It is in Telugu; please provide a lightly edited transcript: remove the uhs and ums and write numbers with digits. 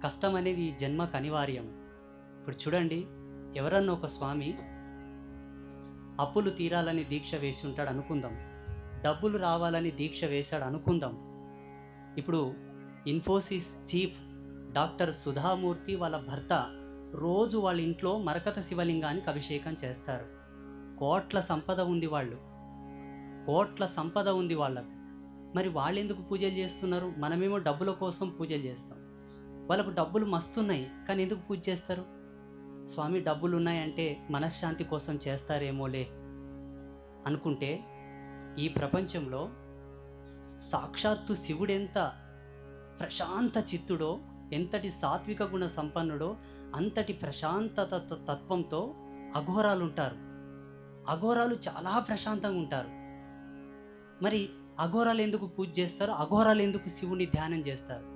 కష్టం అనేది ఈ జన్మకు అనివార్యం. ఇప్పుడు చూడండి, ఎవరన్నా ఒక స్వామి అప్పులు తీరాలని దీక్ష వేసి ఉంటాడు అనుకుందాం, డబ్బులు రావాలని దీక్ష వేశాడు అనుకుందాం. ఇప్పుడు ఇన్ఫోసిస్ చీఫ్ డాక్టర్ సుధామూర్తి వాళ్ళ భర్త రోజు వాళ్ళ ఇంట్లో మరకత శివలింగానికి అభిషేకం చేస్తారు. కోట్ల సంపద ఉంది, కోట్ల సంపద ఉంది వాళ్ళకు. మరి వాళ్ళు ఎందుకు పూజలు చేస్తున్నారు? మనమేమో డబ్బుల కోసం పూజలు చేస్తాం. వాళ్ళకు డబ్బులు మస్తున్నాయి, కానీ ఎందుకు పూజ చేస్తారు? స్వామి డబ్బులు ఉన్నాయంటే మనశ్శాంతి కోసం చేస్తారేమోలే అనుకుంటే, ఈ ప్రపంచంలో సాక్షాత్తు శివుడెంత ప్రశాంత చిత్తుడో, ఎంతటి సాత్విక గుణ సంపన్నుడో, అంతటి ప్రశాంతత తత్వంతో అఘోరాలు ఉంటారు. అఘోరాలు చాలా ప్రశాంతంగా ఉంటారు. మరి అఘోరాలు ఎందుకు పూజ చేస్తారు? అఘోరాలు ఎందుకు శివుని ధ్యానం చేస్తారు?